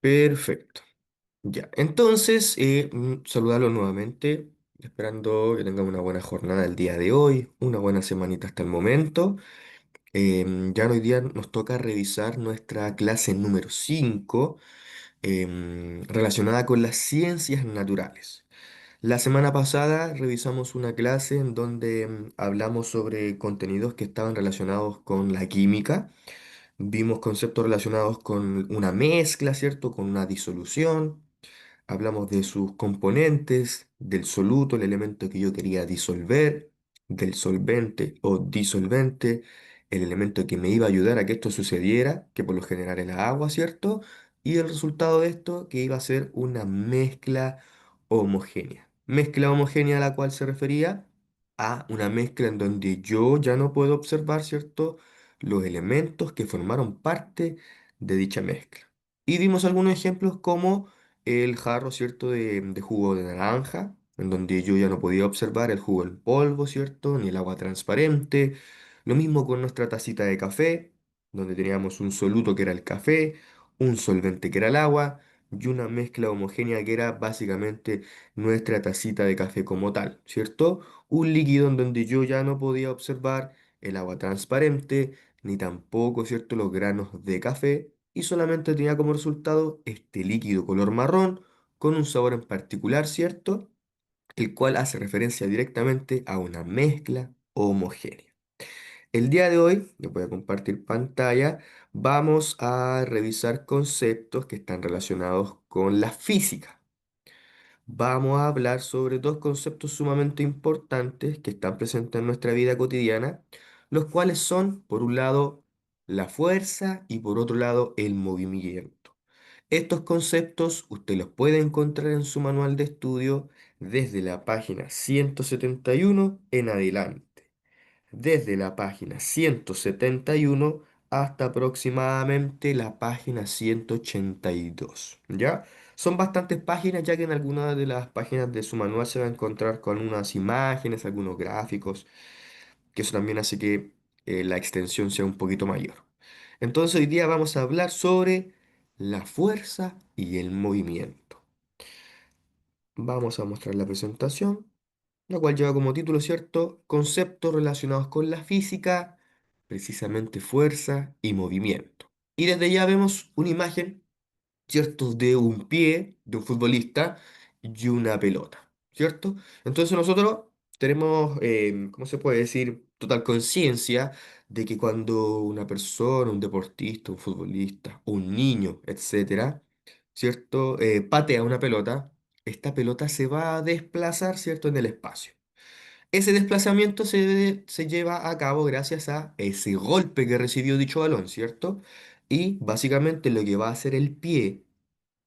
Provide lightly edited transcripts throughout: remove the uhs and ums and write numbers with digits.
Perfecto. Ya. Entonces, saludarlo nuevamente, esperando que tengan una buena jornada el día de hoy, una buena semanita hasta el momento. Ya hoy día nos toca revisar nuestra clase número 5, relacionada con las ciencias naturales. La semana pasada revisamos una clase en donde hablamos sobre contenidos que estaban relacionados con la química. Vimos conceptos relacionados con una mezcla, ¿cierto? Con una disolución. Hablamos de sus componentes, del soluto, el elemento que yo quería disolver, del solvente o disolvente, el elemento que me iba a ayudar a que esto sucediera, que por lo general era agua, ¿cierto? Y el resultado de esto que iba a ser una mezcla homogénea. Mezcla homogénea a la cual se refería a una mezcla en donde yo ya no puedo observar, ¿cierto? Los elementos que formaron parte de dicha mezcla. Y vimos algunos ejemplos como el jarro, ¿cierto? De jugo de naranja, en donde yo ya no podía observar el jugo en polvo, ¿cierto? Ni el agua transparente. Lo mismo con nuestra tacita de café, donde teníamos un soluto que era el café, un solvente que era el agua, y una mezcla homogénea que era básicamente nuestra tacita de café como tal, ¿cierto? Un líquido en donde yo ya no podía observar el agua transparente, ni tampoco, ¿cierto?, los granos de café, y solamente tenía como resultado este líquido color marrón con un sabor en particular, ¿cierto? El cual hace referencia directamente a una mezcla homogénea. El día de hoy, les voy a compartir pantalla, vamos a revisar conceptos que están relacionados con la física. Vamos a hablar sobre dos conceptos sumamente importantes que están presentes en nuestra vida cotidiana, los cuales son, por un lado, la fuerza y por otro lado, el movimiento. Estos conceptos usted los puede encontrar en su manual de estudio desde la página 171 en adelante, desde la página 171 hasta aproximadamente la página 182, ¿ya? Son bastantes páginas, ya que en algunas de las páginas de su manual se va a encontrar con unas imágenes, algunos gráficos, que eso también hace que la extensión sea un poquito mayor. Entonces hoy día vamos a hablar sobre la fuerza y el movimiento. Vamos a mostrar la presentación, la cual lleva como título, ¿cierto? Conceptos relacionados con la física, precisamente fuerza y movimiento. Y desde ya vemos una imagen, ¿cierto? De un pie de un futbolista y una pelota, ¿cierto? Entonces nosotros tenemos, ¿cómo se puede decir? Total conciencia de que cuando una persona, un deportista, un futbolista, un niño, etcétera, ¿cierto? Patea una pelota, esta pelota se va a desplazar, ¿cierto? En el espacio. Ese desplazamiento se lleva a cabo gracias a ese golpe que recibió dicho balón, ¿cierto? Y básicamente lo que va a hacer el pie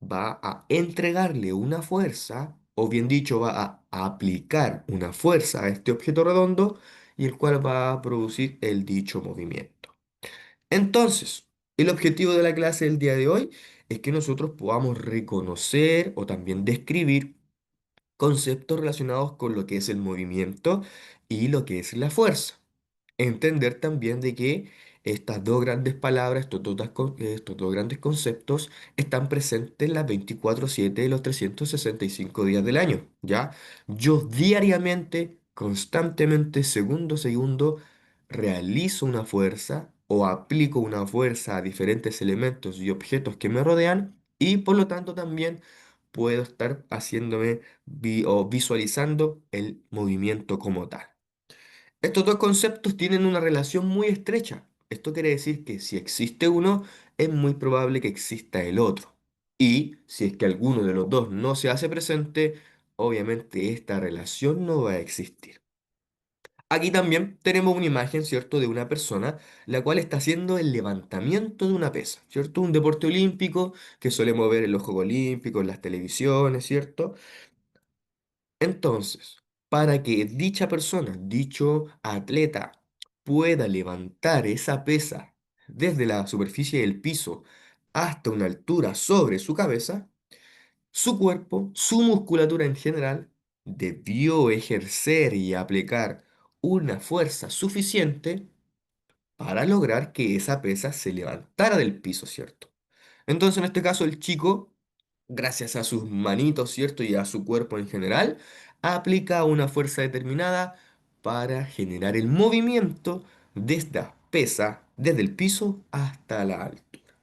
va a entregarle una fuerza, o bien dicho, va a aplicar una fuerza a este objeto redondo y el cual va a producir el dicho movimiento. Entonces, el objetivo de la clase del día de hoy es que nosotros podamos reconocer o también describir conceptos relacionados con lo que es el movimiento y lo que es la fuerza. Entender también de que estas dos grandes palabras, estos dos grandes conceptos están presentes las 24/7 de los 365 días del año, ¿ya? Yo diariamente, constantemente, segundo a segundo, realizo una fuerza o aplico una fuerza a diferentes elementos y objetos que me rodean y por lo tanto también puedo estar haciéndome o visualizando el movimiento como tal. Estos dos conceptos tienen una relación muy estrecha. Esto quiere decir que si existe uno, es muy probable que exista el otro. Y si es que alguno de los dos no se hace presente, obviamente esta relación no va a existir. Aquí también tenemos una imagen, ¿cierto?, de una persona la cual está haciendo el levantamiento de una pesa, ¿cierto? Un deporte olímpico que solemos ver en los Juegos Olímpicos, en las televisiones, ¿cierto? Entonces, para que dicha persona, dicho atleta, pueda levantar esa pesa desde la superficie del piso hasta una altura sobre su cabeza, su cuerpo, su musculatura en general, debió ejercer y aplicar una fuerza suficiente para lograr que esa pesa se levantara del piso, ¿cierto? Entonces, en este caso, el chico, gracias a sus manitos, ¿cierto? Y a su cuerpo en general, aplica una fuerza determinada para generar el movimiento desde la pesa, desde el piso hasta la altura.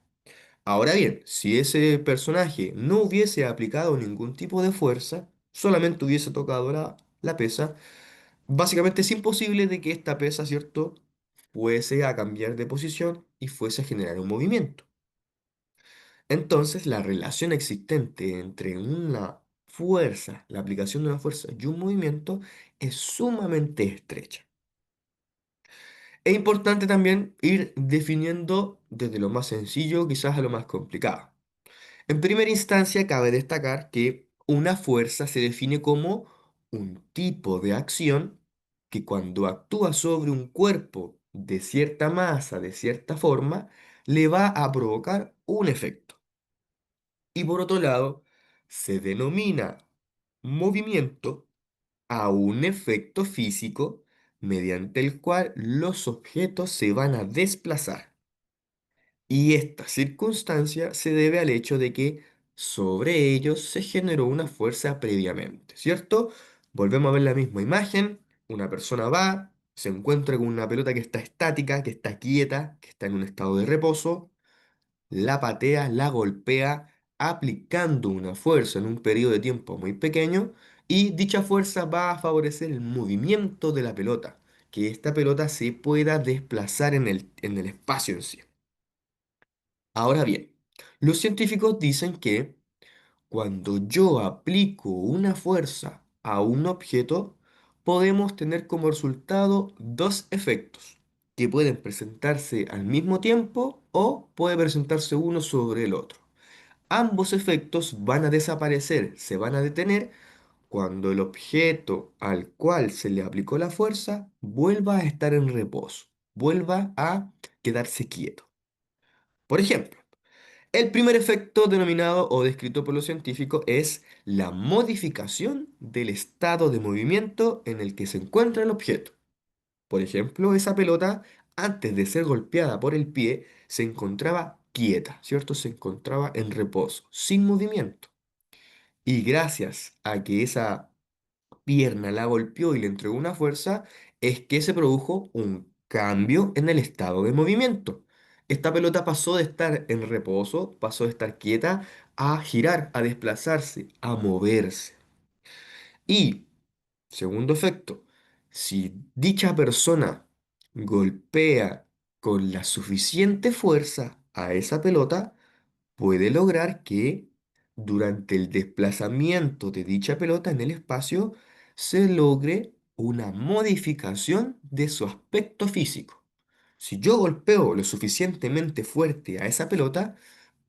Ahora bien, si ese personaje no hubiese aplicado ningún tipo de fuerza, solamente hubiese tocado la pesa, básicamente es imposible de que esta pesa, ¿cierto?, fuese a cambiar de posición y fuese a generar un movimiento. Entonces, la relación existente entre una fuerza, la aplicación de una fuerza y un movimiento es sumamente estrecha. Es importante también ir definiendo desde lo más sencillo quizás a lo más complicado. En primera instancia, cabe destacar que una fuerza se define como un tipo de acción que cuando actúa sobre un cuerpo de cierta masa, de cierta forma, le va a provocar un efecto. Y por otro lado, se denomina movimiento a un efecto físico mediante el cual los objetos se van a desplazar. Y esta circunstancia se debe al hecho de que sobre ellos se generó una fuerza previamente, ¿cierto? Volvemos a ver la misma imagen, una persona va, se encuentra con una pelota que está estática, que está quieta, que está en un estado de reposo, la patea, la golpea, aplicando una fuerza en un periodo de tiempo muy pequeño, y dicha fuerza va a favorecer el movimiento de la pelota, que esta pelota se pueda desplazar en el espacio en sí. Ahora bien, los científicos dicen que cuando yo aplico una fuerza a un objeto, podemos tener como resultado dos efectos que pueden presentarse al mismo tiempo o puede presentarse uno sobre el otro. Ambos efectos van a desaparecer, se van a detener cuando el objeto al cual se le aplicó la fuerza vuelva a estar en reposo, vuelva a quedarse quieto. Por ejemplo, el primer efecto denominado o descrito por los científicos es la modificación del estado de movimiento en el que se encuentra el objeto. Por ejemplo, esa pelota, antes de ser golpeada por el pie, se encontraba quieta, ¿cierto? Se encontraba en reposo, sin movimiento. Y gracias a que esa pierna la golpeó y le entregó una fuerza, es que se produjo un cambio en el estado de movimiento. Esta pelota pasó de estar en reposo, pasó de estar quieta, a girar, a desplazarse, a moverse. Y, segundo efecto, si dicha persona golpea con la suficiente fuerza a esa pelota, puede lograr que durante el desplazamiento de dicha pelota en el espacio se logre una modificación de su aspecto físico. Si yo golpeo lo suficientemente fuerte a esa pelota,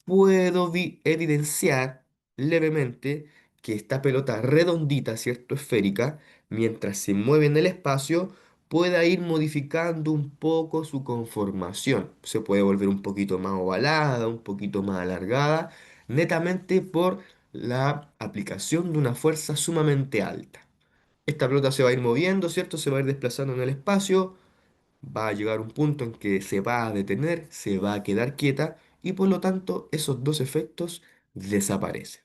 puedo evidenciar levemente que esta pelota redondita, ¿cierto? Esférica, mientras se mueve en el espacio, pueda ir modificando un poco su conformación. Se puede volver un poquito más ovalada, un poquito más alargada, netamente por la aplicación de una fuerza sumamente alta. Esta pelota se va a ir moviendo, ¿cierto? Se va a ir desplazando en el espacio, va a llegar un punto en que se va a detener, se va a quedar quieta y por lo tanto esos dos efectos desaparecen.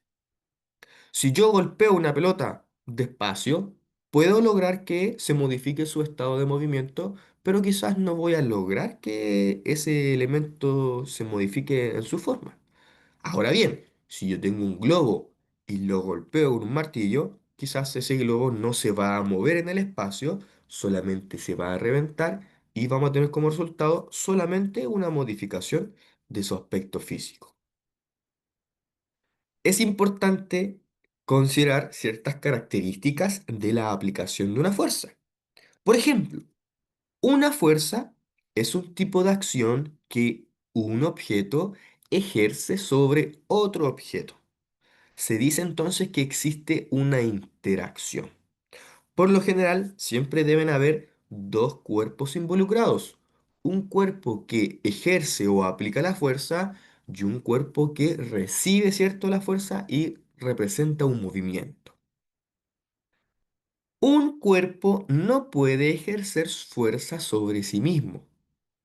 Si yo golpeo una pelota despacio, puedo lograr que se modifique su estado de movimiento, pero quizás no voy a lograr que ese elemento se modifique en su forma. Ahora bien, si yo tengo un globo y lo golpeo con un martillo, quizás ese globo no se va a mover en el espacio, solamente se va a reventar y vamos a tener como resultado solamente una modificación de su aspecto físico. Es importante considerar ciertas características de la aplicación de una fuerza. Por ejemplo, una fuerza es un tipo de acción que un objeto ejerce sobre otro objeto. Se dice entonces que existe una interacción. Por lo general, siempre deben haber dos cuerpos involucrados. Un cuerpo que ejerce o aplica la fuerza y un cuerpo que recibe, ¿cierto?, la fuerza y representa un movimiento. Un cuerpo no puede ejercer fuerza sobre sí mismo.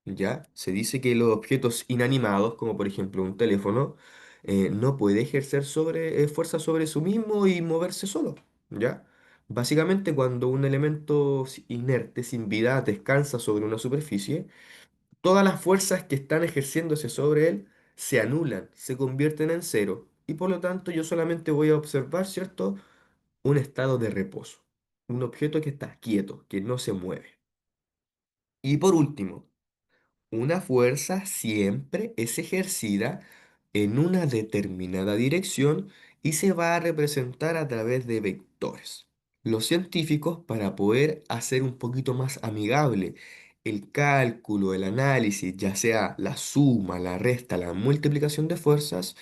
¿ya? Se dice que los objetos inanimados, como por ejemplo un teléfono, no puede ejercer fuerza sobre sí mismo y moverse solo, ¿ya? Básicamente, cuando un elemento inerte, sin vida, descansa sobre una superficie, todas las fuerzas que están ejerciéndose sobre él se anulan, se convierten en cero, y por lo tanto yo solamente voy a observar, ¿cierto? Un estado de reposo, un objeto que está quieto, que no se mueve. Y por último, una fuerza siempre es ejercida en una determinada dirección y se va a representar a través de vectores. Los científicos, para poder hacer un poquito más amigable el cálculo, el análisis, ya sea la suma, la resta, la multiplicación de fuerzas,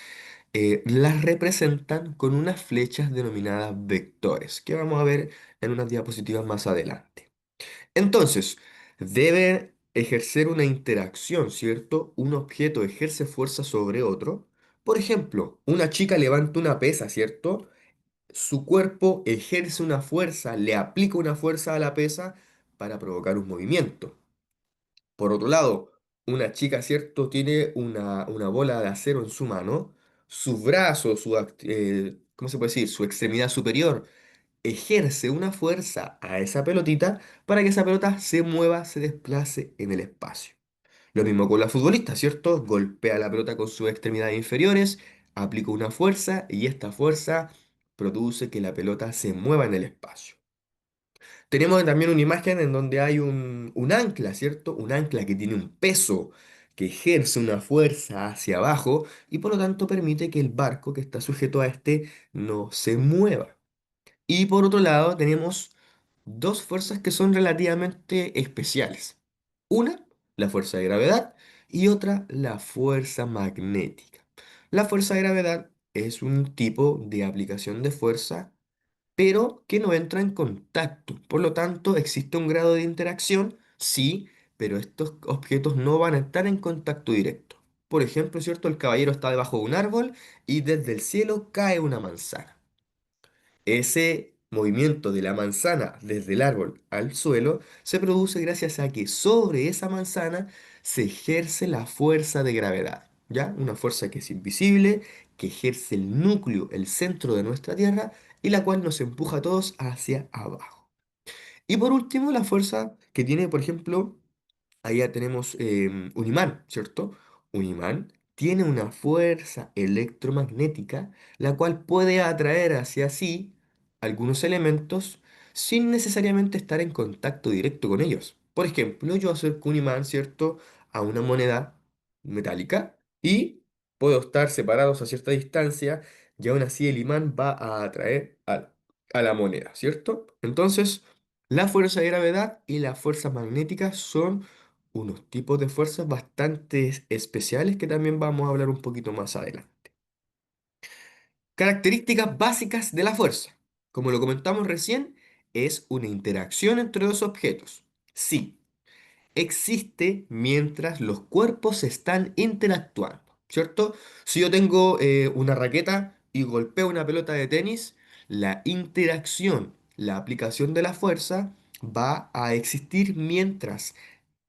las representan con unas flechas denominadas vectores, que vamos a ver en unas diapositivas más adelante. Entonces, debe ejercer una interacción, ¿cierto? Un objeto ejerce fuerza sobre otro. Por ejemplo, una chica levanta una pesa, ¿cierto? Su cuerpo ejerce una fuerza, le aplica una fuerza a la pesa para provocar un movimiento. Por otro lado, una chica, ¿cierto? Tiene una bola de acero en su mano. Su brazo, ¿cómo se puede decir? Su extremidad superior ejerce una fuerza a esa pelotita para que esa pelota se mueva, se desplace en el espacio. Lo mismo con la futbolista, ¿cierto? Golpea la pelota con sus extremidades inferiores, aplica una fuerza y esta fuerza produce que la pelota se mueva en el espacio. Tenemos también una imagen en donde hay un ancla, ¿cierto? Un ancla que tiene un peso, que ejerce una fuerza hacia abajo y por lo tanto permite que el barco que está sujeto a este no se mueva. Y por otro lado, tenemos dos fuerzas que son relativamente especiales. Una, la fuerza de gravedad, y otra, la fuerza magnética. La fuerza de gravedad es un tipo de aplicación de fuerza, pero que no entra en contacto. Por lo tanto, existe un grado de interacción, sí, pero estos objetos no van a estar en contacto directo. Por ejemplo, ¿cierto? El caballero está debajo de un árbol y desde el cielo cae una manzana. Ese movimiento de la manzana desde el árbol al suelo se produce gracias a que sobre esa manzana se ejerce la fuerza de gravedad, ¿ya? Una fuerza que es invisible, que ejerce el núcleo, el centro de nuestra Tierra y la cual nos empuja a todos hacia abajo. Y por último, la fuerza que tiene, por ejemplo, allá tenemos un imán, ¿cierto? Un imán tiene una fuerza electromagnética la cual puede atraer hacia sí algunos elementos sin necesariamente estar en contacto directo con ellos. Por ejemplo, yo acerco un imán, ¿cierto?, a una moneda metálica y puedo estar separados a cierta distancia y aún así el imán va a atraer a la moneda, ¿cierto? Entonces, la fuerza de gravedad y la fuerza magnética son unos tipos de fuerzas bastante especiales que también vamos a hablar un poquito más adelante. Características básicas de la fuerza. Como lo comentamos recién, es una interacción entre dos objetos. Sí, existe mientras los cuerpos están interactuando, ¿cierto? Si yo tengo una raqueta y golpeo una pelota de tenis, la interacción, la aplicación de la fuerza va a existir mientras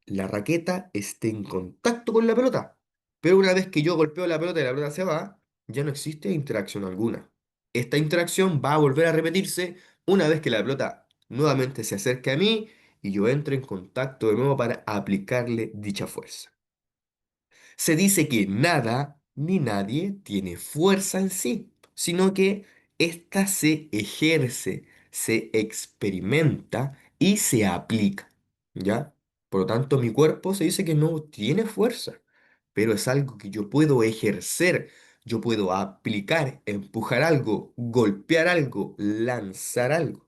la raqueta esté en contacto con la pelota. Pero una vez que yo golpeo la pelota y la pelota se va, ya no existe interacción alguna. Esta interacción va a volver a repetirse una vez que la pelota nuevamente se acerque a mí y yo entre en contacto de nuevo para aplicarle dicha fuerza. Se dice que nada ni nadie tiene fuerza en sí, sino que ésta se ejerce, se experimenta y se aplica, ¿ya? Por lo tanto, mi cuerpo se dice que no tiene fuerza, pero es algo que yo puedo ejercer, yo puedo aplicar, empujar algo, golpear algo, lanzar algo.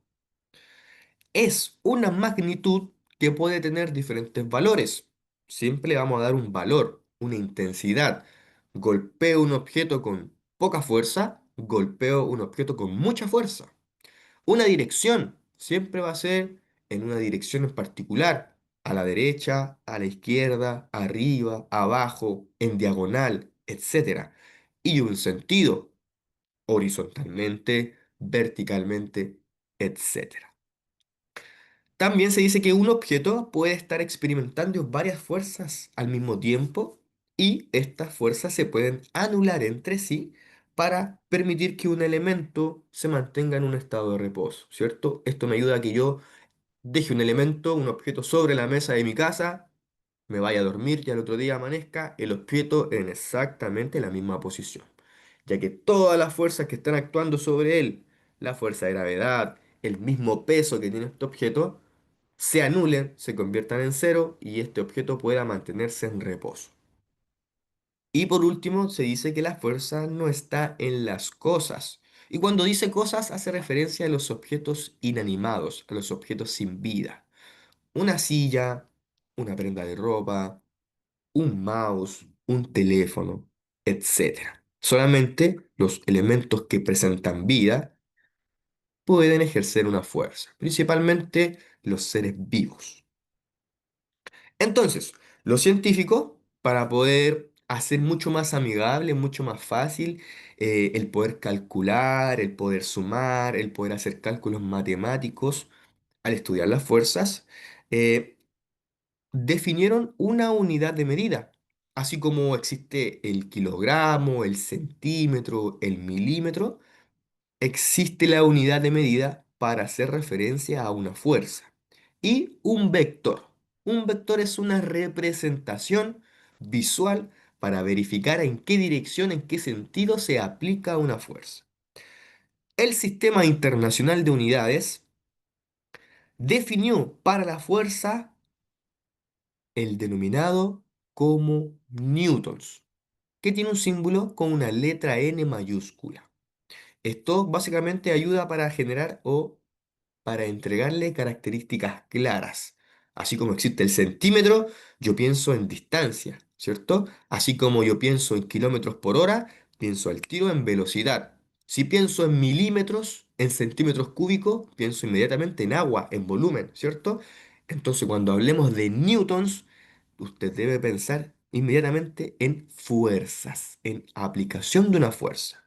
Es una magnitud que puede tener diferentes valores. Siempre le vamos a dar un valor, una intensidad. Golpeo un objeto con poca fuerza, golpeo un objeto con mucha fuerza. Una dirección siempre va a ser en una dirección en particular, a la derecha, a la izquierda, arriba, abajo, en diagonal, etcétera. Y un sentido, horizontalmente, verticalmente, etcétera. También se dice que un objeto puede estar experimentando varias fuerzas al mismo tiempo y estas fuerzas se pueden anular entre sí para permitir que un elemento se mantenga en un estado de reposo, ¿cierto? Esto me ayuda a que yo deje un elemento, un objeto sobre la mesa de mi casa, me vaya a dormir y al otro día amanezca el objeto en exactamente la misma posición, ya que todas las fuerzas que están actuando sobre él, la fuerza de gravedad, el mismo peso que tiene este objeto, se anulen, se conviertan en cero y este objeto pueda mantenerse en reposo. Y por último, se dice que la fuerza no está en las cosas. Y cuando dice cosas, hace referencia a los objetos inanimados, a los objetos sin vida. Una silla, una prenda de ropa, un mouse, un teléfono, etcétera. Solamente los elementos que presentan vida pueden ejercer una fuerza, principalmente los seres vivos. Entonces, los científicos, para poder hacer mucho más amigable, mucho más fácil, el poder calcular, el poder sumar, el poder hacer cálculos matemáticos al estudiar las fuerzas, eh, definieron una unidad de medida, así como existe el kilogramo, el centímetro, el milímetro, existe la unidad de medida para hacer referencia a una fuerza. Y un vector. Un vector es una representación visual para verificar en qué dirección, en qué sentido se aplica una fuerza. El Sistema Internacional de Unidades definió para la fuerza el denominado como newtons, que tiene un símbolo con una letra N mayúscula. Esto básicamente ayuda para generar o para entregarle características claras. Así como existe el centímetro, yo pienso en distancia, ¿cierto? Así como yo pienso en kilómetros por hora, pienso al tiro en velocidad. Si pienso en milímetros, en centímetros cúbicos, pienso inmediatamente en agua, en volumen, ¿cierto? Entonces, cuando hablemos de newtons, usted debe pensar inmediatamente en fuerzas, en aplicación de una fuerza.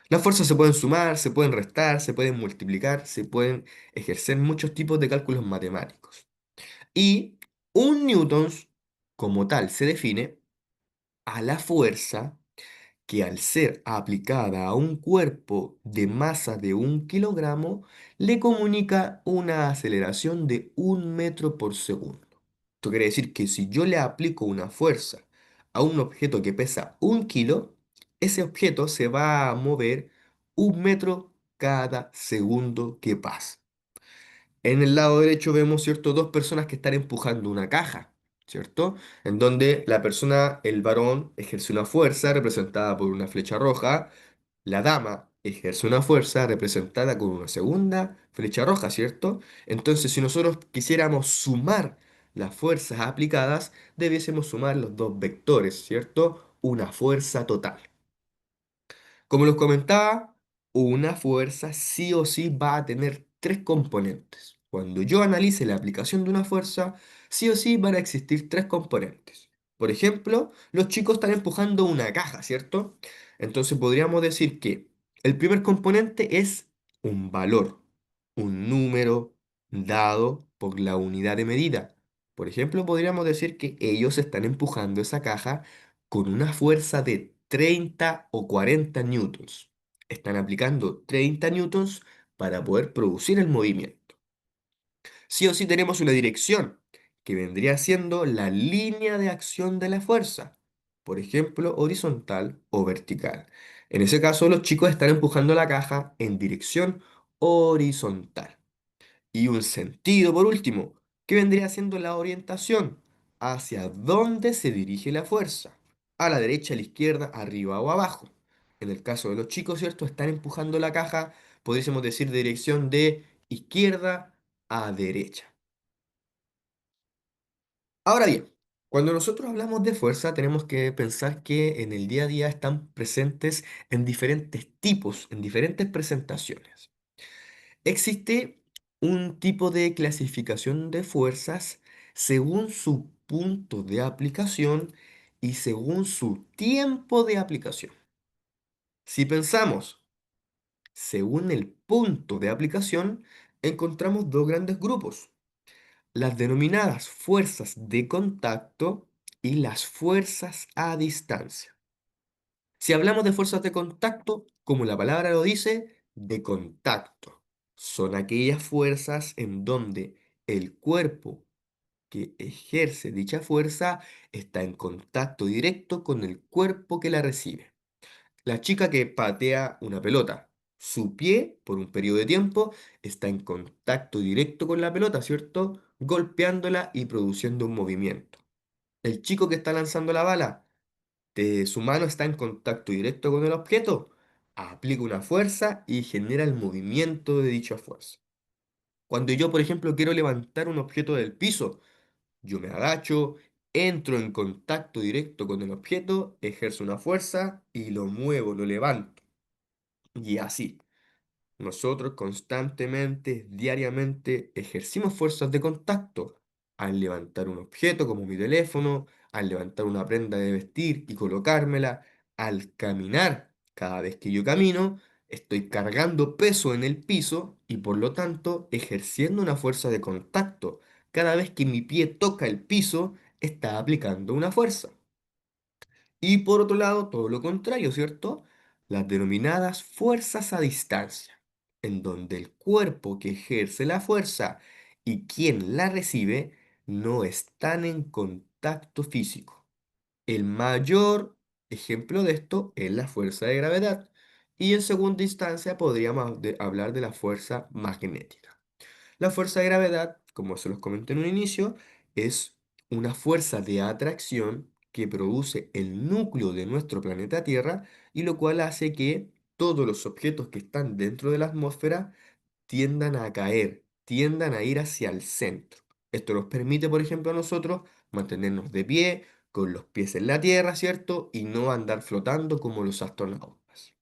Las fuerzas se pueden sumar, se pueden restar, se pueden multiplicar, se pueden ejercer muchos tipos de cálculos matemáticos. Y un newtons, como tal, se define a la fuerza que al ser aplicada a un cuerpo de masa de 1 kilogramo, le comunica una aceleración de 1 metro por segundo. Esto quiere decir que si yo le aplico una fuerza a un objeto que pesa 1 kilo, ese objeto se va a mover 1 metro cada segundo que pasa. En el lado derecho vemos, ¿cierto?, dos personas que están empujando una caja, ¿cierto? En donde la persona, el varón, ejerce una fuerza representada por una flecha roja, la dama ejerce una fuerza representada con una segunda flecha roja, ¿cierto? Entonces, si nosotros quisiéramos sumar las fuerzas aplicadas, debiésemos sumar los dos vectores, ¿cierto? Una fuerza total. Como les comentaba, una fuerza sí o sí va a tener tres componentes. Cuando yo analice la aplicación de una fuerza, sí o sí van a existir tres componentes. Por ejemplo, los chicos están empujando una caja, ¿cierto? Entonces podríamos decir que el primer componente es un valor, un número dado por la unidad de medida. Por ejemplo, podríamos decir que ellos están empujando esa caja con una fuerza de 30 o 40 newtons. Están aplicando 30 newtons para poder producir el movimiento. Sí o sí tenemos una dirección, que vendría siendo la línea de acción de la fuerza. Por ejemplo, horizontal o vertical. En ese caso, los chicos están empujando la caja en dirección horizontal. Y un sentido, por último, que vendría siendo la orientación, hacia dónde se dirige la fuerza, a la derecha, a la izquierda, arriba o abajo. En el caso de los chicos, ¿cierto? Están empujando la caja, podríamos decir dirección de izquierda a derecha. Ahora bien, cuando nosotros hablamos de fuerza, tenemos que pensar que en el día a día están presentes en diferentes tipos, en diferentes presentaciones. Existe un tipo de clasificación de fuerzas según su punto de aplicación y según su tiempo de aplicación. Si pensamos según el punto de aplicación, encontramos dos grandes grupos. las denominadas fuerzas de contacto y las fuerzas a distancia. Si hablamos de fuerzas de contacto, como la palabra lo dice, de contacto, son aquellas fuerzas en donde el cuerpo que ejerce dicha fuerza está en contacto directo con el cuerpo que la recibe. La chica que patea una pelota, su pie, por un periodo de tiempo, está en contacto directo con la pelota, ¿cierto? Golpeándola y produciendo un movimiento. El chico que está lanzando la bala, su mano está en contacto directo con el objeto, aplica una fuerza y genera el movimiento de dicha fuerza. Cuando yo, por ejemplo, quiero levantar un objeto del piso, yo me agacho, entro en contacto directo con el objeto, ejerzo una fuerza y lo muevo, lo levanto. Y así. Nosotros constantemente, diariamente, ejercimos fuerzas de contacto al levantar un objeto como mi teléfono, al levantar una prenda de vestir y colocármela, al caminar. Cada vez que yo camino, estoy cargando peso en el piso y por lo tanto ejerciendo una fuerza de contacto. Cada vez que mi pie toca el piso, está aplicando una fuerza. Y por otro lado, todo lo contrario, ¿cierto? Las denominadas fuerzas a distancia, en donde el cuerpo que ejerce la fuerza y quien la recibe no están en contacto físico. El mayor ejemplo de esto es la fuerza de gravedad. Y en segunda instancia podríamos hablar de la fuerza magnética. La fuerza de gravedad, como se los comenté en un inicio, es una fuerza de atracción que produce el núcleo de nuestro planeta Tierra y lo cual hace que todos los objetos que están dentro de la atmósfera tiendan a caer, tiendan a ir hacia el centro. Esto nos permite, por ejemplo, a nosotros mantenernos de pie, con los pies en la tierra, ¿cierto? Y no andar flotando como los astronautas.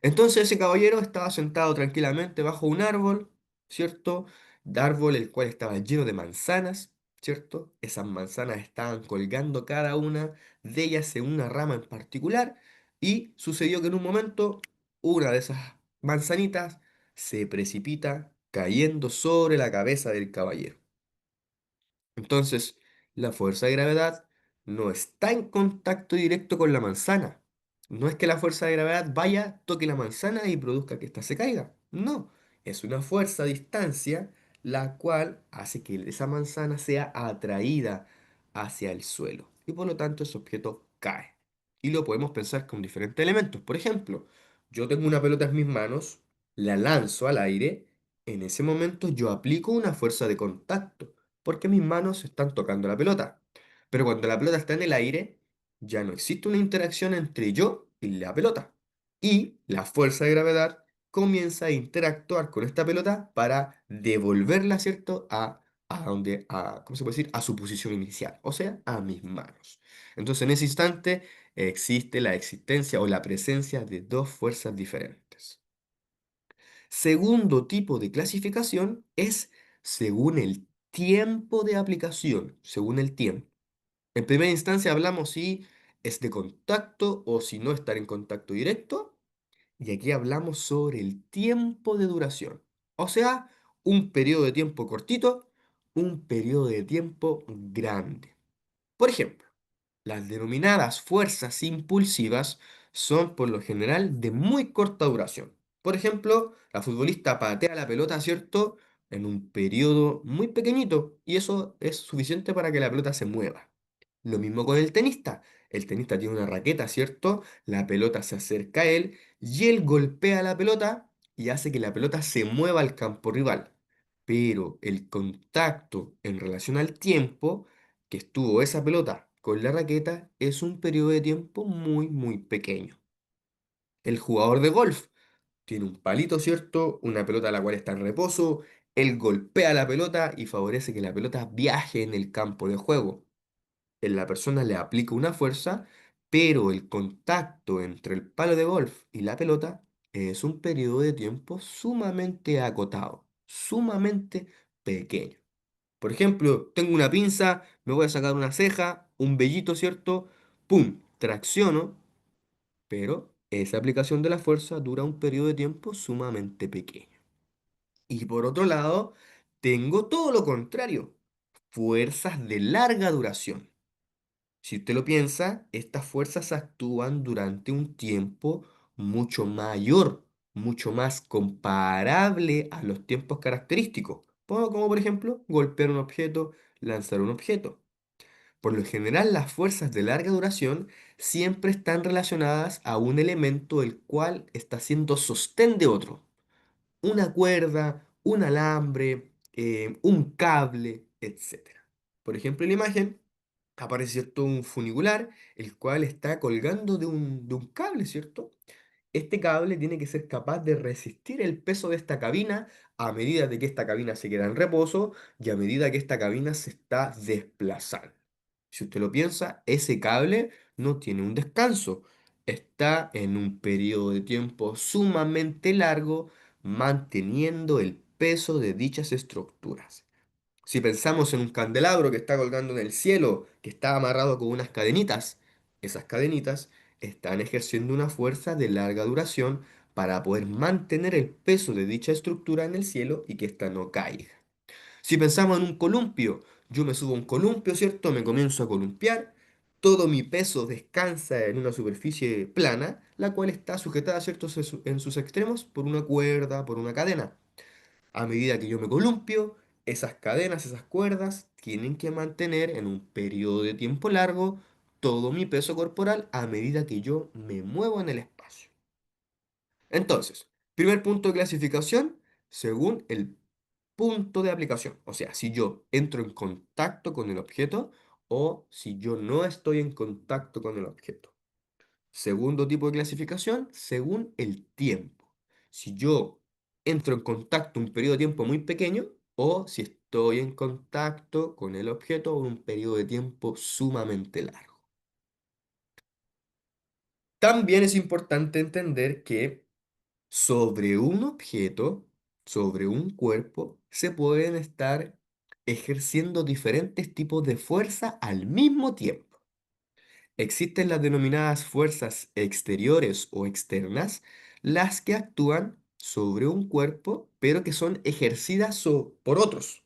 Entonces ese caballero estaba sentado tranquilamente bajo un árbol, ¿cierto? De árbol el cual estaba lleno de manzanas, ¿cierto? Esas manzanas estaban colgando cada una de ellas en una rama en particular y sucedió que en un momento una de esas manzanitas se precipita cayendo sobre la cabeza del caballero. Entonces, la fuerza de gravedad no está en contacto directo con la manzana. No es que la fuerza de gravedad vaya, toque la manzana y produzca que ésta se caiga. No, es una fuerza a distancia la cual hace que esa manzana sea atraída hacia el suelo y por lo tanto ese objeto cae. Y lo podemos pensar con diferentes elementos. Por ejemplo, yo tengo una pelota en mis manos, la lanzo al aire, en ese momento yo aplico una fuerza de contacto porque mis manos están tocando la pelota. Pero cuando la pelota está en el aire, ya no existe una interacción entre yo y la pelota. Y la fuerza de gravedad comienza a interactuar con esta pelota para devolverla, ¿cierto? ¿Cómo se puede decir? A su posición inicial, o sea, a mis manos. Entonces, en ese instante existe la existencia o la presencia de dos fuerzas diferentes. Segundo tipo de clasificación es según el tiempo de aplicación, según el tiempo. En primera instancia hablamos si es de contacto o si no estar en contacto directo. Y aquí hablamos sobre el tiempo de duración. O sea, un periodo de tiempo cortito, un periodo de tiempo grande. Por ejemplo, las denominadas fuerzas impulsivas son por lo general de muy corta duración. Por ejemplo, la futbolista patea la pelota, ¿cierto? En un periodo muy pequeñito y eso es suficiente para que la pelota se mueva. Lo mismo con el tenista. El tenista tiene una raqueta, ¿cierto? La pelota se acerca a él y él golpea la pelota y hace que la pelota se mueva al campo rival. Pero el contacto en relación al tiempo que estuvo esa pelota con la raqueta es un periodo de tiempo muy, muy pequeño. El jugador de golf tiene un palito, ¿cierto? Una pelota la cual está en reposo. Él golpea la pelota y favorece que la pelota viaje en el campo de juego. La persona le aplica una fuerza, pero el contacto entre el palo de golf y la pelota es un periodo de tiempo sumamente acotado, sumamente pequeño. Por ejemplo, tengo una pinza, me voy a sacar una ceja, un vellito, ¿cierto? ¡Pum! Tracciono, pero esa aplicación de la fuerza dura un periodo de tiempo sumamente pequeño. Y por otro lado, Tengo todo lo contrario, fuerzas de larga duración. Si usted lo piensa, estas fuerzas actúan durante un tiempo mucho mayor, mucho más comparable a los tiempos característicos, como por ejemplo golpear un objeto, lanzar un objeto. Por lo general, las fuerzas de larga duración siempre están relacionadas a un elemento el cual está siendo sostén de otro. Una cuerda, un alambre, un cable, etcétera. Por ejemplo, en la imagen aparece, ¿cierto?, un funicular, el cual está colgando de un cable, ¿cierto? Este cable tiene que ser capaz de resistir el peso de esta cabina a medida de que esta cabina se queda en reposo y a medida que esta cabina se está desplazando. Si usted lo piensa, ese cable no tiene un descanso. Está en un periodo de tiempo sumamente largo manteniendo el peso de dichas estructuras. Si pensamos en un candelabro que está colgando en el cielo, que está amarrado con unas cadenitas, esas cadenitas están ejerciendo una fuerza de larga duración para poder mantener el peso de dicha estructura en el cielo y que ésta no caiga. Si pensamos en un columpio, yo me subo a un columpio, ¿cierto? Me comienzo a columpiar, todo mi peso descansa en una superficie plana, la cual está sujetada, ¿cierto?, en sus extremos por una cuerda, por una cadena. A medida que yo me columpio, esas cadenas, esas cuerdas, tienen que mantener en un periodo de tiempo largo todo mi peso corporal a medida que yo me muevo en el espacio. Entonces, primer punto de clasificación, según el punto de aplicación. O sea, si yo entro en contacto con el objeto o si yo no estoy en contacto con el objeto. Segundo tipo de clasificación, según el tiempo. Si yo entro en contacto un periodo de tiempo muy pequeño o si estoy en contacto con el objeto en un periodo de tiempo sumamente largo. También es importante entender que sobre un objeto, sobre un cuerpo, se pueden estar ejerciendo diferentes tipos de fuerza al mismo tiempo. Existen las denominadas fuerzas exteriores o externas, las que actúan sobre un cuerpo, pero que son ejercidas por otros.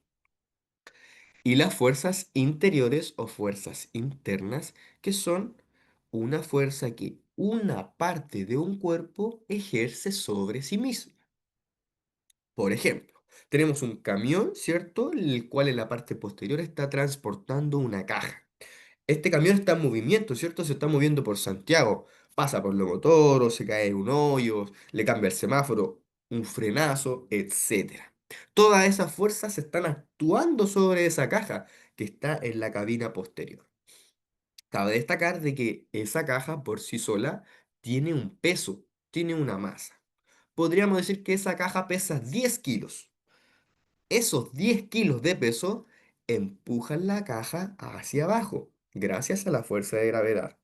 Y las fuerzas interiores o fuerzas internas, que son una fuerza que una parte de un cuerpo ejerce sobre sí misma. Por ejemplo, tenemos un camión, ¿cierto? El cual en la parte posterior está transportando una caja. Este camión está en movimiento, ¿cierto? Se está moviendo por Santiago. Pasa por Lomotoro, se cae en un hoyo, le cambia el semáforo, un frenazo, etcétera. Todas esas fuerzas están actuando sobre esa caja que está en la cabina posterior. Cabe destacar de que esa caja por sí sola tiene un peso, tiene una masa. Podríamos decir que esa caja pesa 10 kilos. Esos 10 kilos de peso empujan la caja hacia abajo, gracias a la fuerza de gravedad.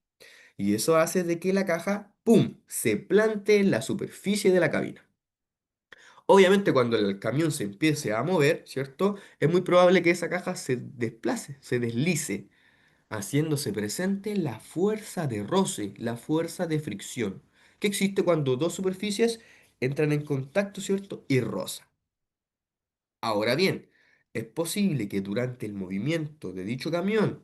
Y eso hace de que la caja, ¡pum!, se plante en la superficie de la cabina. Obviamente cuando el camión se empiece a mover, ¿cierto? Es muy probable que esa caja se desplace, se deslice, haciéndose presente la fuerza de roce, la fuerza de fricción, que existe cuando dos superficies entran en contacto, ¿cierto?, y rozan. Ahora bien, es posible que durante el movimiento de dicho camión,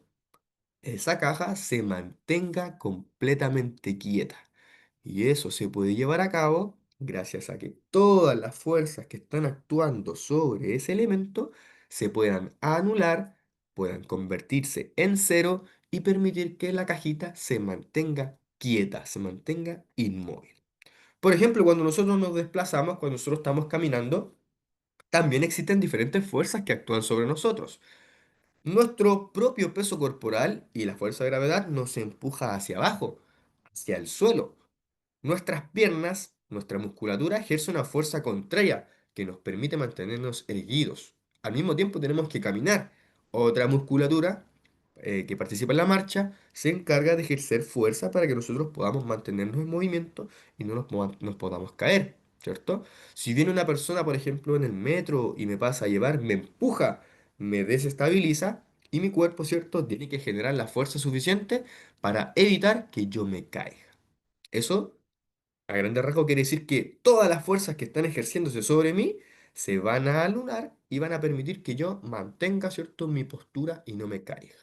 esa caja se mantenga completamente quieta. Y eso se puede llevar a cabo gracias a que todas las fuerzas que están actuando sobre ese elemento se puedan anular, puedan convertirse en cero y permitir que la cajita se mantenga quieta, se mantenga inmóvil. Por ejemplo, cuando nosotros nos desplazamos, cuando nosotros estamos caminando, también existen diferentes fuerzas que actúan sobre nosotros. Nuestro propio peso corporal y la fuerza de gravedad nos empuja hacia abajo, hacia el suelo. Nuestras piernas, nuestra musculatura ejerce una fuerza contraria que nos permite mantenernos erguidos. Al mismo tiempo tenemos que caminar. Otra musculatura que participa en la marcha se encarga de ejercer fuerza para que nosotros podamos mantenernos en movimiento y no nos podamos caer, ¿cierto? Si viene una persona, por ejemplo, en el metro y me pasa a llevar, me empuja, me desestabiliza y mi cuerpo, ¿cierto?, tiene que generar la fuerza suficiente para evitar que yo me caiga. Eso a grandes rasgos quiere decir que todas las fuerzas que están ejerciéndose sobre mí se van a anular y van a permitir que yo mantenga, ¿cierto?, mi postura y no me caiga.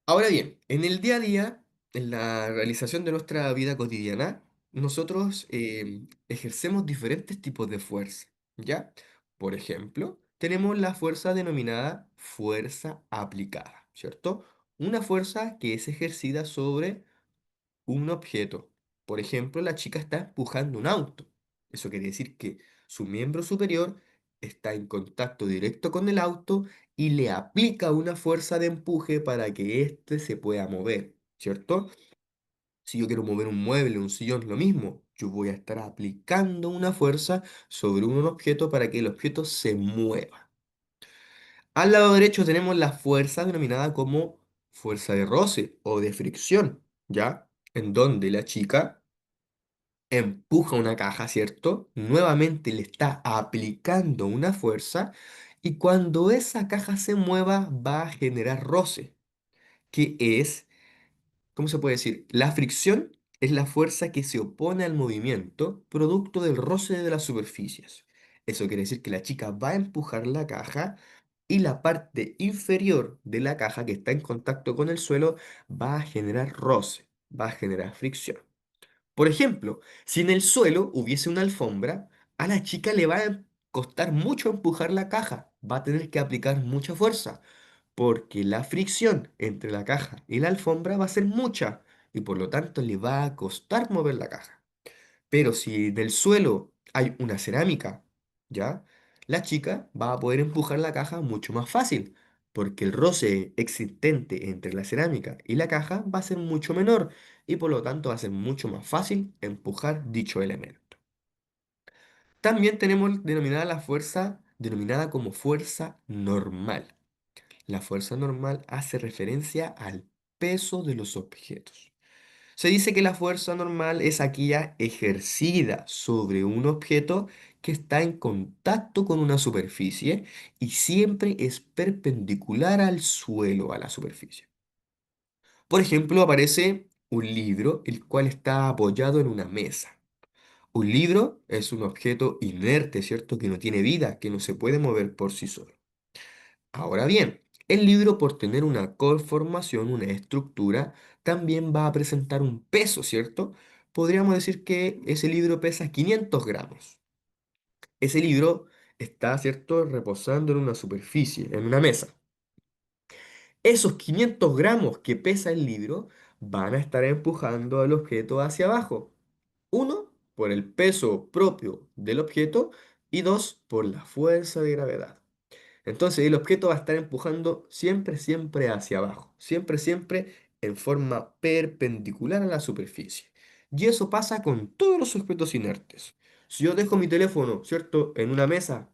Ahora bien, en el día a día, en la realización de nuestra vida cotidiana, nosotros ejercemos diferentes tipos de fuerza, ¿ya? Por ejemplo, tenemos la fuerza denominada fuerza aplicada, ¿cierto? Una fuerza que es ejercida sobre un objeto. Por ejemplo, la chica está empujando un auto. Eso quiere decir que su miembro superior está en contacto directo con el auto y le aplica una fuerza de empuje para que éste se pueda mover, ¿cierto? Si yo quiero mover un mueble, un sillón, lo mismo. Yo voy a estar aplicando una fuerza sobre un objeto para que el objeto se mueva. Al lado derecho tenemos la fuerza denominada como fuerza de roce o de fricción, ¿ya? En donde la chica empuja una caja, ¿cierto? Nuevamente le está aplicando una fuerza y cuando esa caja se mueva va a generar roce, que es, ¿cómo se puede decir? La fricción es la fuerza que se opone al movimiento producto del roce de las superficies. Eso quiere decir que la chica va a empujar la caja y la parte inferior de la caja que está en contacto con el suelo va a generar roce, va a generar fricción. Por ejemplo, si en el suelo hubiese una alfombra, a la chica le va a costar mucho empujar la caja, va a tener que aplicar mucha fuerza, porque la fricción entre la caja y la alfombra va a ser mucha y por lo tanto le va a costar mover la caja. Pero si en el suelo hay una cerámica, ¿ya? La chica va a poder empujar la caja mucho más fácil, porque el roce existente entre la cerámica y la caja va a ser mucho menor y por lo tanto va a ser mucho más fácil empujar dicho elemento. También tenemos denominada la fuerza denominada como fuerza normal. La fuerza normal hace referencia al peso de los objetos. Se dice que la fuerza normal es aquella ejercida sobre un objeto que está en contacto con una superficie y siempre es perpendicular al suelo, a la superficie. Por ejemplo, aparece un libro, el cual está apoyado en una mesa. Un libro es un objeto inerte, ¿cierto? Que no tiene vida, que no se puede mover por sí solo. Ahora bien, el libro por tener una conformación, una estructura, también va a presentar un peso, ¿cierto? Podríamos decir que ese libro pesa 500 gramos. Ese libro está, ¿cierto?, reposando en una superficie, en una mesa. Esos 500 gramos que pesa el libro van a estar empujando al objeto hacia abajo. Uno, por el peso propio del objeto y dos, por la fuerza de gravedad. Entonces el objeto va a estar empujando siempre, siempre hacia abajo, siempre, siempre en forma perpendicular a la superficie. Y eso pasa con todos los objetos inertes. Si yo dejo mi teléfono, ¿cierto?, en una mesa,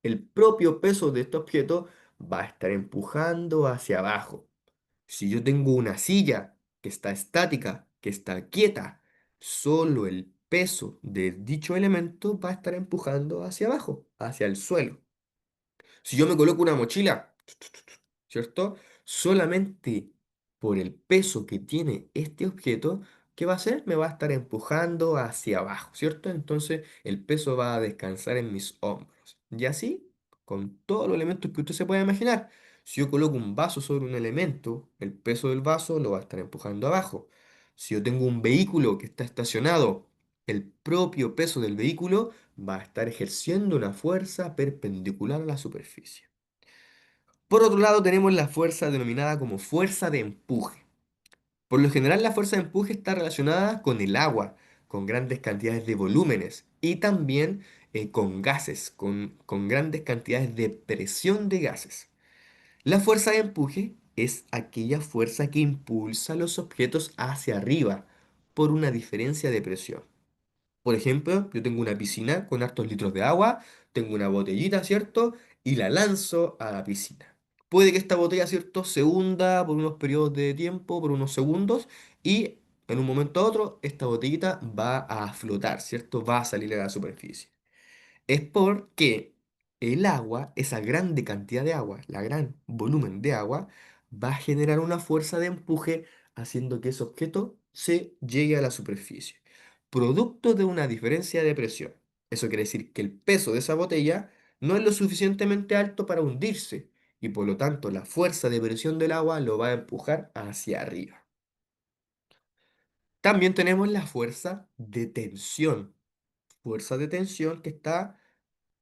el propio peso de este objeto va a estar empujando hacia abajo. Si yo tengo una silla que está estática, que está quieta, solo el peso de dicho elemento va a estar empujando hacia abajo, hacia el suelo. Si yo me coloco una mochila, ¿cierto? Solamente por el peso que tiene este objeto, ¿qué va a hacer? Me va a estar empujando hacia abajo, ¿cierto? Entonces el peso va a descansar en mis hombros. Y así, con todos los elementos que usted se pueda imaginar. Si yo coloco un vaso sobre un elemento, el peso del vaso lo va a estar empujando abajo. Si yo tengo un vehículo que está estacionado, el propio peso del vehículo va a estar ejerciendo una fuerza perpendicular a la superficie. Por otro lado, tenemos la fuerza denominada como fuerza de empuje. Por lo general, la fuerza de empuje está relacionada con el agua, con grandes cantidades de volúmenes y también con gases, con grandes cantidades de presión de gases. La fuerza de empuje es aquella fuerza que impulsa los objetos hacia arriba por una diferencia de presión. Por ejemplo, yo tengo una piscina con hartos litros de agua, tengo una botellita, ¿cierto? Y la lanzo a la piscina. Puede que esta botella, ¿cierto?, se hunda por unos periodos de tiempo, por unos segundos, y en un momento a otro, esta botellita va a flotar, ¿cierto? Va a salir a la superficie. Es porque el agua, esa grande cantidad de agua, la gran volumen de agua, va a generar una fuerza de empuje haciendo que ese objeto se llegue a la superficie, producto de una diferencia de presión. Eso quiere decir que el peso de esa botella no es lo suficientemente alto para hundirse y por lo tanto la fuerza de presión del agua lo va a empujar hacia arriba. También tenemos la fuerza de tensión que está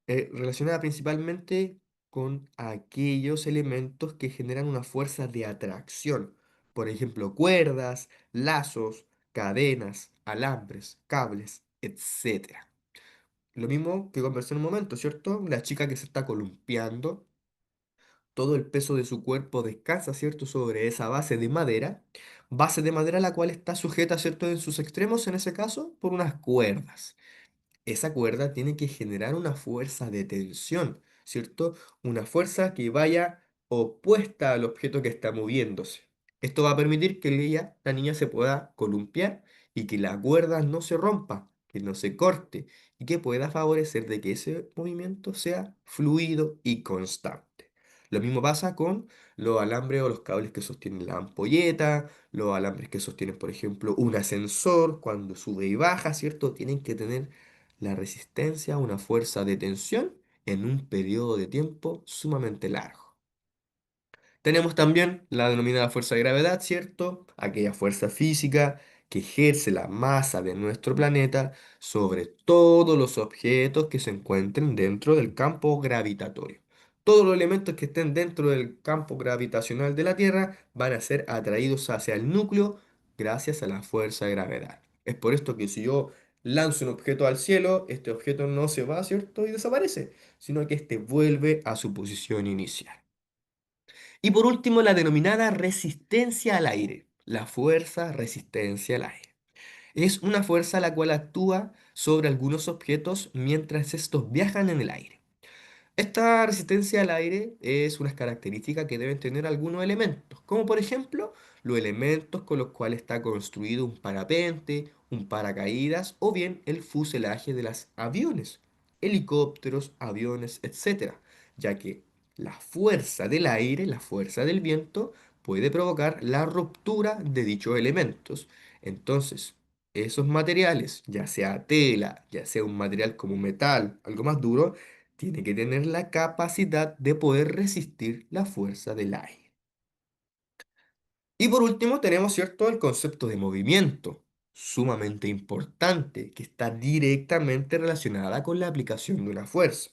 relacionada principalmente con aquellos elementos que generan una fuerza de atracción. Por ejemplo, cuerdas, lazos, cadenas, alambres, cables, etcétera. Lo mismo que conversé en un momento, ¿cierto? La chica que se está columpiando, todo el peso de su cuerpo descansa, ¿cierto?, sobre esa base de madera la cual está sujeta, ¿cierto?, en sus extremos, en ese caso, por unas cuerdas. Esa cuerda tiene que generar una fuerza de tensión, ¿cierto? Una fuerza que vaya opuesta al objeto que está moviéndose. Esto va a permitir que la niña se pueda columpiar y que la cuerda no se rompa, que no se corte y que pueda favorecer de que ese movimiento sea fluido y constante. Lo mismo pasa con los alambres o los cables que sostienen la ampolleta, los alambres que sostienen, por ejemplo, un ascensor cuando sube y baja, ¿cierto? Tienen que tener la resistencia a una fuerza de tensión en un periodo de tiempo sumamente largo. Tenemos también la denominada fuerza de gravedad, ¿cierto? Aquella fuerza física que ejerce la masa de nuestro planeta sobre todos los objetos que se encuentren dentro del campo gravitatorio. Todos los elementos que estén dentro del campo gravitacional de la Tierra van a ser atraídos hacia el núcleo gracias a la fuerza de gravedad. Es por esto que si yo lanzo un objeto al cielo, este objeto no se va, ¿cierto? Y desaparece, sino que este vuelve a su posición inicial. Y por último, la denominada resistencia al aire. La fuerza resistencia al aire. Es una fuerza la cual actúa sobre algunos objetos mientras estos viajan en el aire. Esta resistencia al aire es una característica que deben tener algunos elementos, como por ejemplo los elementos con los cuales está construido un parapente, un paracaídas o bien el fuselaje de los aviones, helicópteros, aviones, etcétera, ya que la fuerza del aire, la fuerza del viento, puede provocar la ruptura de dichos elementos. Entonces, esos materiales, ya sea tela, ya sea un material como metal, algo más duro, tiene que tener la capacidad de poder resistir la fuerza del aire. Y por último tenemos, ¿cierto?, el concepto de movimiento, sumamente importante, que está directamente relacionada con la aplicación de una fuerza.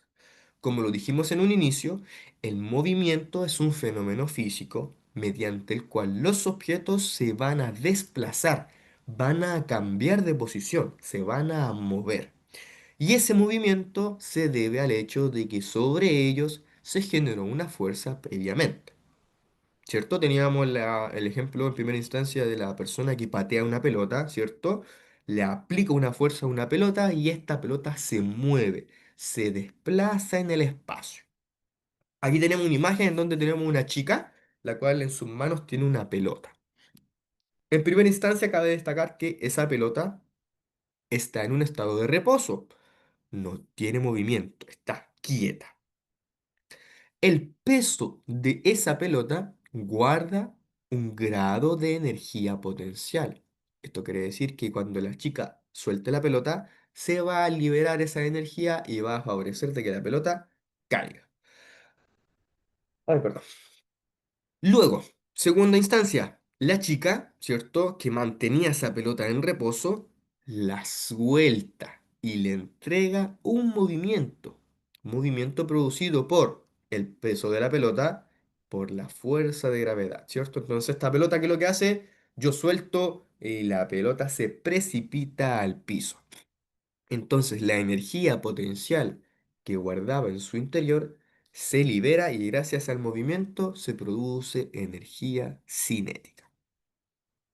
Como lo dijimos en un inicio, el movimiento es un fenómeno físico mediante el cual los objetos se van a desplazar, van a cambiar de posición, se van a mover. Y ese movimiento se debe al hecho de que sobre ellos se generó una fuerza previamente. ¿Cierto? Teníamos el ejemplo en primera instancia de la persona que patea una pelota, ¿cierto? Le aplica una fuerza a una pelota y esta pelota se mueve, se desplaza en el espacio. Aquí tenemos una imagen en donde tenemos una chica, la cual en sus manos tiene una pelota. En primera instancia cabe destacar que esa pelota está en un estado de reposo, no tiene movimiento, está quieta. El peso de esa pelota guarda un grado de energía potencial. Esto quiere decir que cuando la chica suelte la pelota, se va a liberar esa energía y va a favorecer de que la pelota caiga. Ay, perdón. Luego, segunda instancia, la chica, ¿cierto?, que mantenía esa pelota en reposo, la suelta y le entrega un movimiento producido por el peso de la pelota, por la fuerza de gravedad, ¿cierto? Entonces esta pelota, ¿qué es lo que hace? Yo suelto y la pelota se precipita al piso. Entonces la energía potencial que guardaba en su interior se libera y gracias al movimiento se produce energía cinética.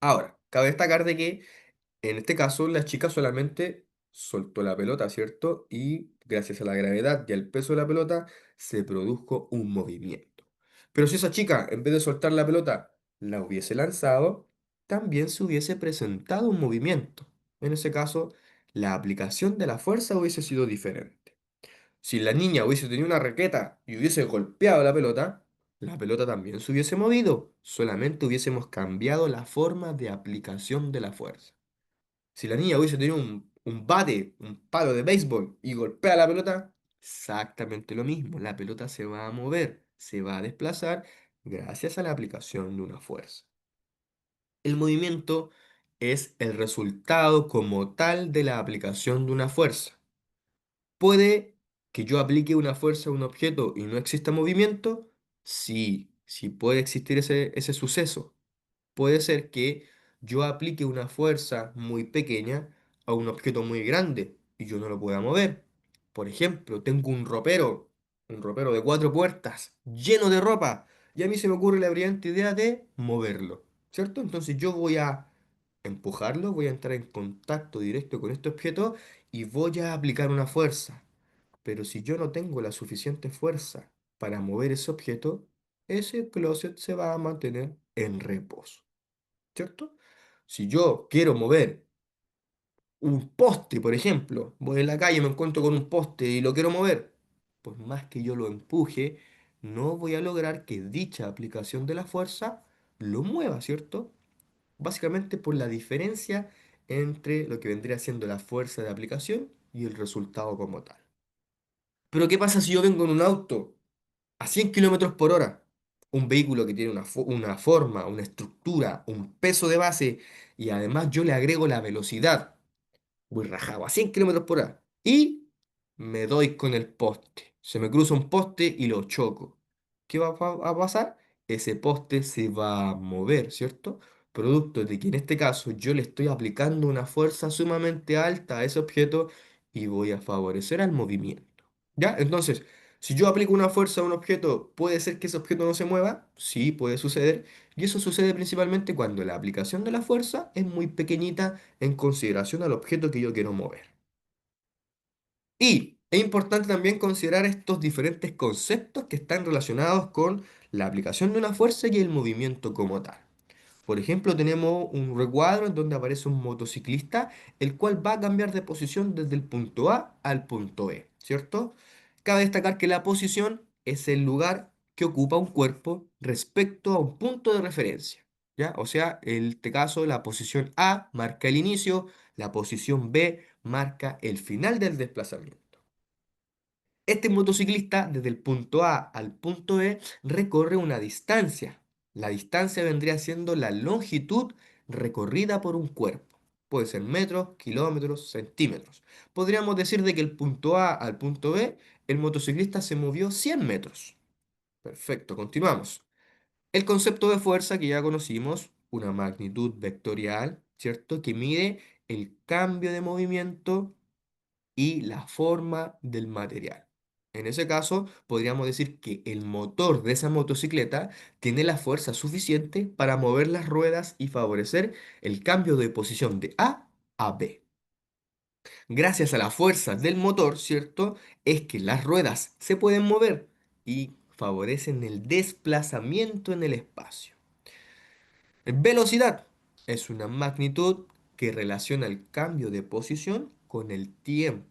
Ahora, cabe destacar de que en este caso la chica solamente soltó la pelota, ¿cierto? Y gracias a la gravedad y al peso de la pelota se produjo un movimiento. Pero si esa chica, en vez de soltar la pelota, la hubiese lanzado, también se hubiese presentado un movimiento. En ese caso, la aplicación de la fuerza hubiese sido diferente. Si la niña hubiese tenido una raqueta y hubiese golpeado la pelota también se hubiese movido, solamente hubiésemos cambiado la forma de aplicación de la fuerza. Si la niña hubiese tenido un bate, un palo de béisbol y golpea la pelota, exactamente lo mismo. La pelota se va a mover, se va a desplazar gracias a la aplicación de una fuerza. El movimiento es el resultado como tal de la aplicación de una fuerza. ¿Puede que yo aplique una fuerza a un objeto y no exista movimiento? Sí, sí puede existir ese suceso. Puede ser que yo aplique una fuerza muy pequeña a un objeto muy grande y yo no lo pueda mover. Por ejemplo, tengo un ropero de cuatro puertas, lleno de ropa, y a mí se me ocurre la brillante idea de moverlo, ¿cierto? Entonces yo voy a empujarlo, voy a entrar en contacto directo con este objeto y voy a aplicar una fuerza. Pero si yo no tengo la suficiente fuerza para mover ese objeto, ese closet se va a mantener en reposo. ¿Cierto? Si yo quiero mover un poste, por ejemplo, voy en la calle, me encuentro con un poste y lo quiero mover, pues más que yo lo empuje, no voy a lograr que dicha aplicación de la fuerza lo mueva, ¿cierto? Básicamente por la diferencia entre lo que vendría siendo la fuerza de aplicación y el resultado como tal. Pero ¿qué pasa si yo vengo en un auto a 100 kilómetros por hora? Un vehículo que tiene una forma, una estructura, un peso de base y además yo le agrego la velocidad. Voy rajado a 100 kilómetros por hora y me doy con el poste. Se me cruza un poste y lo choco. ¿Qué va a pasar? Ese poste se va a mover, ¿cierto? Producto de que en este caso yo le estoy aplicando una fuerza sumamente alta a ese objeto y voy a favorecer al movimiento. ¿Ya? Entonces, si yo aplico una fuerza a un objeto, ¿puede ser que ese objeto no se mueva? Sí, puede suceder. Y eso sucede principalmente cuando la aplicación de la fuerza es muy pequeñita en consideración al objeto que yo quiero mover. Y es importante también considerar estos diferentes conceptos que están relacionados con la aplicación de una fuerza y el movimiento como tal. Por ejemplo, tenemos un recuadro en donde aparece un motociclista, el cual va a cambiar de posición desde el punto A al punto B, ¿cierto? Cabe destacar que la posición es el lugar que ocupa un cuerpo respecto a un punto de referencia, ¿ya? O sea, en este caso, la posición A marca el inicio, la posición B marca el final del desplazamiento. Este motociclista, desde el punto A al punto B, recorre una distancia. La distancia vendría siendo la longitud recorrida por un cuerpo. Puede ser metros, kilómetros, centímetros. Podríamos decir de que el punto A al punto B, el motociclista se movió 100 metros. Perfecto, continuamos. El concepto de fuerza que ya conocimos, una magnitud vectorial, ¿cierto? Que mide el cambio de movimiento y la forma del material. En ese caso, podríamos decir que el motor de esa motocicleta tiene la fuerza suficiente para mover las ruedas y favorecer el cambio de posición de A a B. Gracias a la fuerza del motor, ¿cierto? Es que las ruedas se pueden mover y favorecen el desplazamiento en el espacio. Velocidad es una magnitud que relaciona el cambio de posición con el tiempo.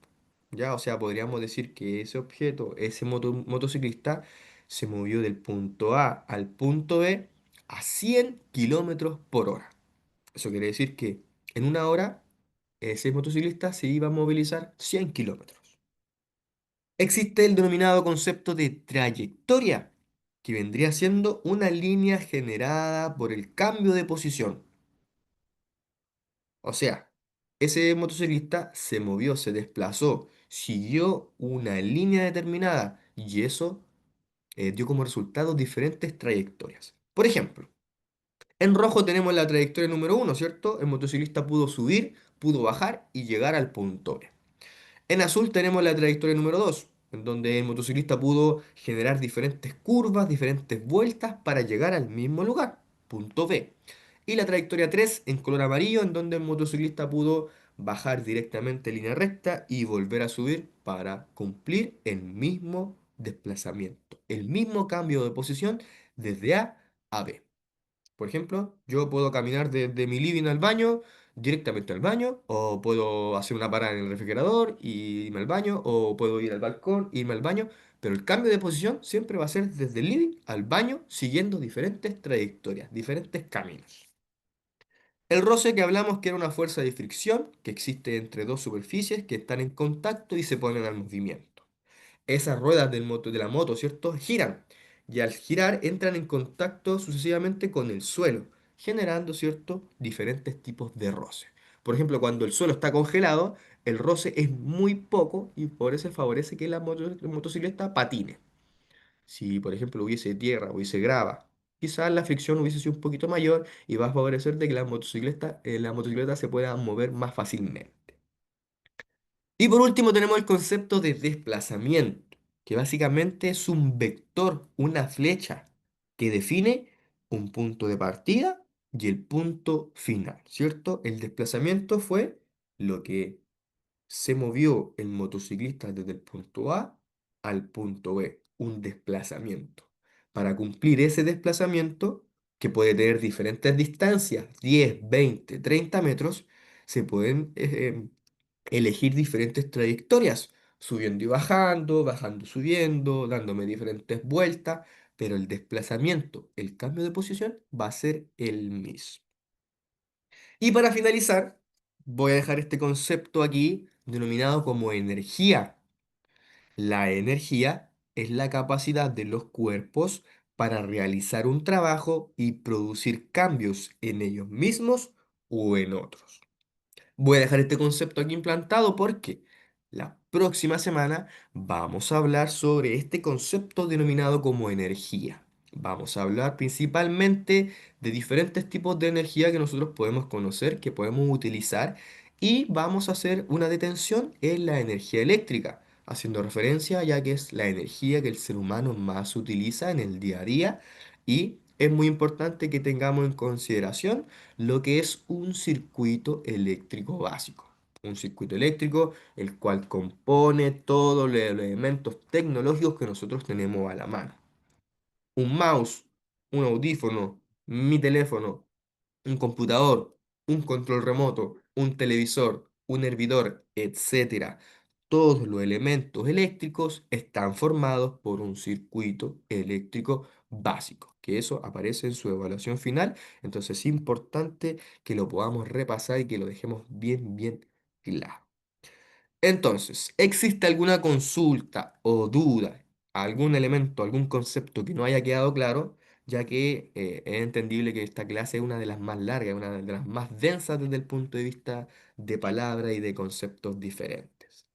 ¿Ya? O sea, podríamos decir que ese objeto, ese motociclista, se movió del punto A al punto B a 100 kilómetros por hora. Eso quiere decir que en una hora ese motociclista se iba a movilizar 100 kilómetros. Existe el denominado concepto de trayectoria, que vendría siendo una línea generada por el cambio de posición. O sea, ese motociclista se movió, se desplazó, siguió una línea determinada y eso dio como resultado diferentes trayectorias. Por ejemplo, en rojo tenemos la trayectoria número uno, ¿cierto? El motociclista pudo subir, pudo bajar y llegar al punto B. En azul tenemos la trayectoria número 2, en donde el motociclista pudo generar diferentes curvas, diferentes vueltas para llegar al mismo lugar, punto B. Y la trayectoria 3 en color amarillo, en donde el motociclista pudo bajar directamente en línea recta y volver a subir para cumplir el mismo desplazamiento, el mismo cambio de posición desde A a B. Por ejemplo, yo puedo caminar desde mi living al baño, directamente al baño, o puedo hacer una parada en el refrigerador y irme al baño, o puedo ir al balcón e irme al baño, pero el cambio de posición siempre va a ser desde el living al baño, siguiendo diferentes trayectorias, diferentes caminos. El roce que hablamos que era una fuerza de fricción que existe entre dos superficies que están en contacto y se ponen al movimiento. Esas ruedas de la moto, ¿cierto? Giran y al girar entran en contacto sucesivamente con el suelo, generando, ¿cierto? Diferentes tipos de roce. Por ejemplo, cuando el suelo está congelado, el roce es muy poco y por eso favorece que la motocicleta patine. Si, por ejemplo, hubiese tierra, hubiese grava, quizás la fricción hubiese sido un poquito mayor y va a favorecer de que la motocicleta se pueda mover más fácilmente. Y por último tenemos el concepto de desplazamiento, que básicamente es un vector, una flecha, que define un punto de partida y el punto final, ¿cierto? El desplazamiento fue lo que se movió el motociclista desde el punto A al punto B, un desplazamiento. Para cumplir ese desplazamiento, que puede tener diferentes distancias, 10, 20, 30 metros, se pueden elegir diferentes trayectorias, subiendo y bajando, bajando, subiendo, dándome diferentes vueltas, pero el desplazamiento, el cambio de posición va a ser el mismo. Y para finalizar, voy a dejar este concepto aquí denominado como energía. La energía es la capacidad de los cuerpos para realizar un trabajo y producir cambios en ellos mismos o en otros. Voy a dejar este concepto aquí implantado porque la próxima semana vamos a hablar sobre este concepto denominado como energía. Vamos a hablar principalmente de diferentes tipos de energía que nosotros podemos conocer, que podemos utilizar y vamos a hacer una detención en la energía eléctrica, haciendo referencia ya que es la energía que el ser humano más utiliza en el día a día y es muy importante que tengamos en consideración lo que es un circuito eléctrico básico. Un circuito eléctrico el cual compone todos los elementos tecnológicos que nosotros tenemos a la mano. Un mouse, un audífono, mi teléfono, un computador, un control remoto, un televisor, un hervidor, etcétera. Todos los elementos eléctricos están formados por un circuito eléctrico básico, que eso aparece en su evaluación final. Entonces es importante que lo podamos repasar y que lo dejemos bien, bien claro. Entonces, ¿existe alguna consulta o duda, algún elemento, algún concepto que no haya quedado claro? Ya que es entendible que esta clase es una de las más largas, una de las más densas desde el punto de vista de palabras y de conceptos diferentes.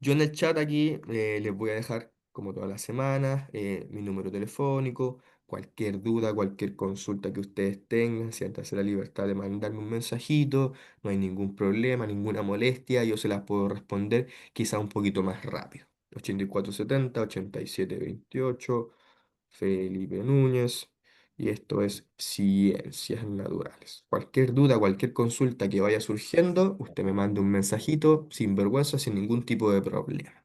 Yo en el chat aquí les voy a dejar, como todas las semanas, mi número telefónico, cualquier duda, cualquier consulta que ustedes tengan, siéntanse la libertad de mandarme un mensajito, no hay ningún problema, ninguna molestia, yo se las puedo responder quizá un poquito más rápido. 8470, 8728, Felipe Núñez, y esto es Ciencias Naturales. Cualquier duda, cualquier consulta que vaya surgiendo, usted me manda un mensajito sin vergüenza, sin ningún tipo de problema.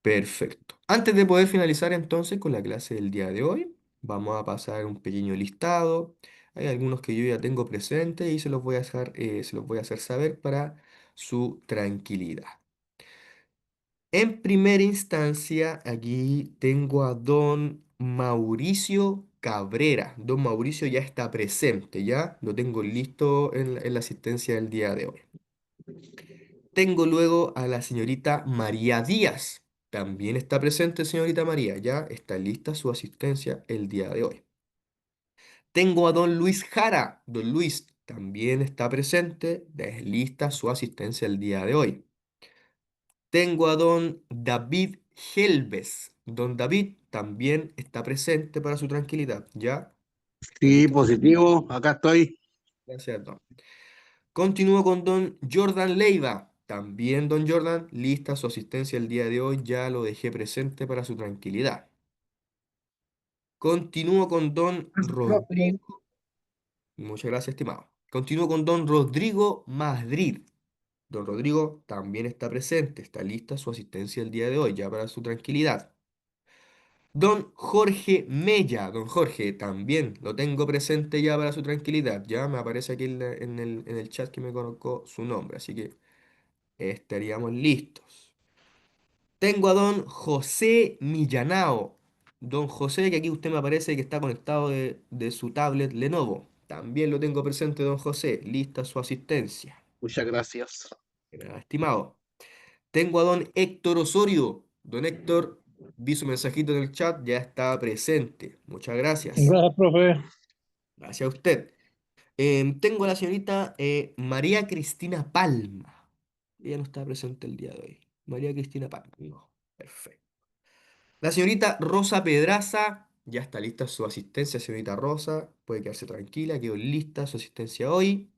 Perfecto. Antes de poder finalizar entonces con la clase del día de hoy, vamos a pasar un pequeño listado. Hay algunos que yo ya tengo presentes y se los voy a se los voy a hacer saber para su tranquilidad. En primera instancia, aquí tengo a don Mauricio Cabrera. Don Mauricio ya está presente, ya lo tengo listo en la asistencia del día de hoy. Tengo luego a la señorita María Díaz. También está presente, señorita María, ya está lista su asistencia el día de hoy. Tengo a don Luis Jara. Don Luis también está presente, ya es lista su asistencia el día de hoy. Tengo a don David Helves. Don David también está presente para su tranquilidad. ¿Ya? ¿Está Sí, listo? positivo, acá estoy. Gracias, don. Continúo con don Jordan Leiva. También don Jordan, lista su asistencia el día de hoy. Ya lo dejé presente para su tranquilidad. Continúo con don Rodrigo. Muchas gracias, estimado. Continúo con don Rodrigo Madrid. Don Rodrigo también está presente. Está lista su asistencia el día de hoy, ya para su tranquilidad. Don Jorge Mella, don Jorge, también lo tengo presente ya para su tranquilidad. Ya me aparece aquí en el chat que me colocó su nombre, así que estaríamos listos. Tengo a don José Millanao. Don José, que aquí usted me aparece que está conectado de su tablet Lenovo. También lo tengo presente, don José. Lista su asistencia. Muchas gracias. Estimado. Tengo a don Héctor Osorio. Don Héctor, vi su mensajito en el chat, ya está presente. Muchas gracias. Gracias, profe. Gracias a usted. Tengo a la señorita María Cristina Palma. Ella no está presente el día de hoy. María Cristina Palma. No. Perfecto. La señorita Rosa Pedraza. Ya está lista su asistencia, señorita Rosa. Puede quedarse tranquila, quedó lista su asistencia hoy.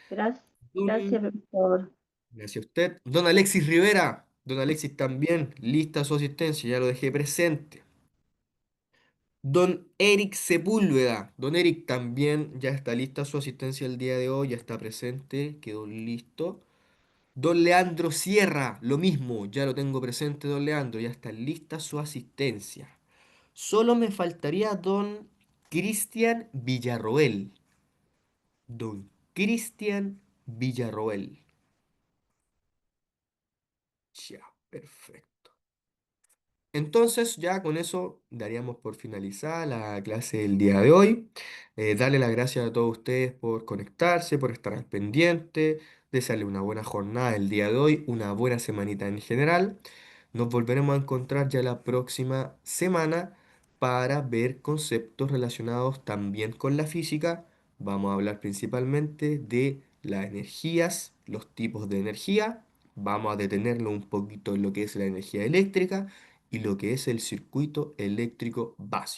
Gracias, Don- gracias, profesor. Gracias a usted. Don Alexis Rivera. Don Alexis también, lista su asistencia, ya lo dejé presente. Don Eric Sepúlveda. Don Eric también ya está lista su asistencia el día de hoy, ya está presente, quedó listo. Don Leandro Sierra, lo mismo, ya lo tengo presente, don Leandro, ya está lista su asistencia. Solo me faltaría don Cristian Villarroel. Don Cristian Villarroel. Ya, perfecto. Entonces, ya con eso daríamos por finalizada la clase del día de hoy. Darle las gracias a todos ustedes por conectarse, por estar al pendiente, desearle una buena jornada el día de hoy, una buena semanita en general. Nos volveremos a encontrar ya la próxima semana para ver conceptos relacionados también con la física. Vamos a hablar principalmente de las energías, los tipos de energía. Vamos a detenerlo un poquito en lo que es la energía eléctrica y lo que es el circuito eléctrico básico.